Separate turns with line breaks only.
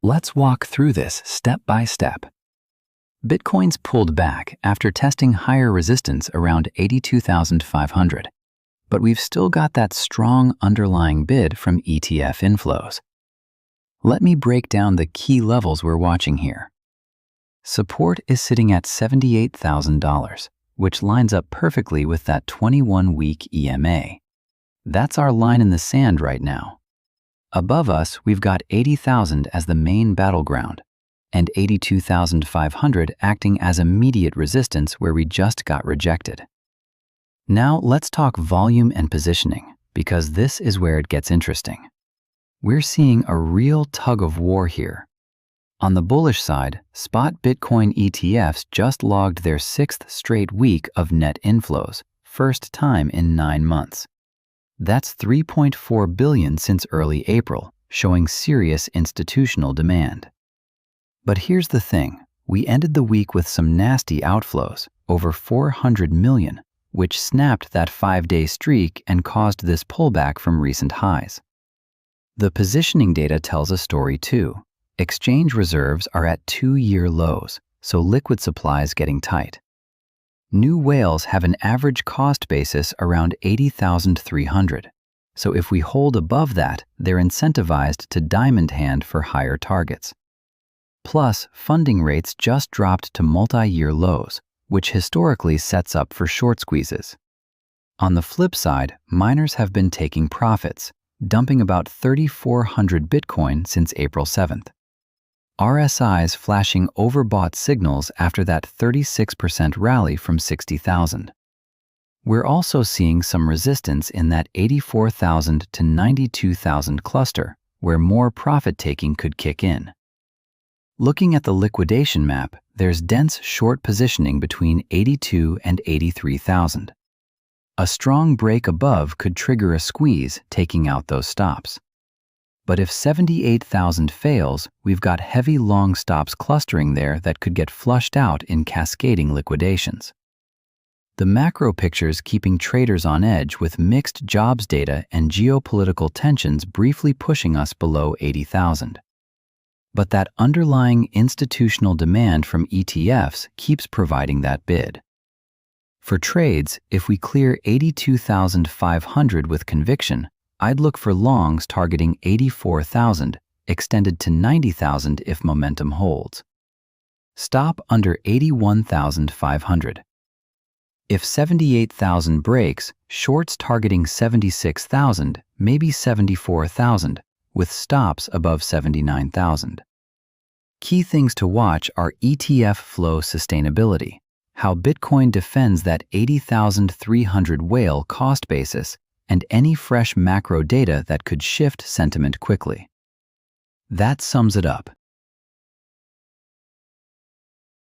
Let's walk through this step by step. Bitcoin's pulled back after testing higher resistance around 82,500, but we've still got that strong underlying bid from ETF inflows. Let me break down the key levels we're watching here. Support is sitting at $78,000, which lines up perfectly with that 21-week EMA. That's our line in the sand right now. Above us, we've got 80,000 as the main battleground, and 82,500 acting as immediate resistance where we just got rejected. Now let's talk volume and positioning, because this is where it gets interesting. We're seeing a real tug of war here. On the bullish side, spot Bitcoin ETFs just logged their 6th straight week of net inflows, first time in 9 months. That's $3.4 billion since early April, showing serious institutional demand. But here's the thing, we ended the week with some nasty outflows, over $400 million, which snapped that 5-day streak and caused this pullback from recent highs. The positioning data tells a story too. Exchange reserves are at 2-year lows, so liquid supply is getting tight. New whales have an average cost basis around $80,300, so if we hold above that, they're incentivized to diamond hand for higher targets. Plus, funding rates just dropped to multi-year lows, which historically sets up for short squeezes. On the flip side, miners have been taking profits, dumping about 3,400 Bitcoin since April 7th. RSI's flashing overbought signals after that 36% rally from 60,000. We're also seeing some resistance in that 84,000 to 92,000 cluster, where more profit-taking could kick in. Looking at the liquidation map, there's dense short positioning between 82 and 83,000. A strong break above could trigger a squeeze, taking out those stops. But if 78,000 fails, we've got heavy long stops clustering there that could get flushed out in cascading liquidations. The macro picture's keeping traders on edge with mixed jobs data and geopolitical tensions briefly pushing us below 80,000. But that underlying institutional demand from ETFs keeps providing that bid. For trades, if we clear 82,500 with conviction, I'd look for longs targeting 84,000, extended to 90,000 if momentum holds. Stop under 81,500. If 78,000 breaks, shorts targeting 76,000, maybe 74,000, with stops above 79,000. Key things to watch are ETF flow sustainability, how Bitcoin defends that 80,300 whale cost basis, and any fresh macro data that could shift sentiment quickly. That sums it up.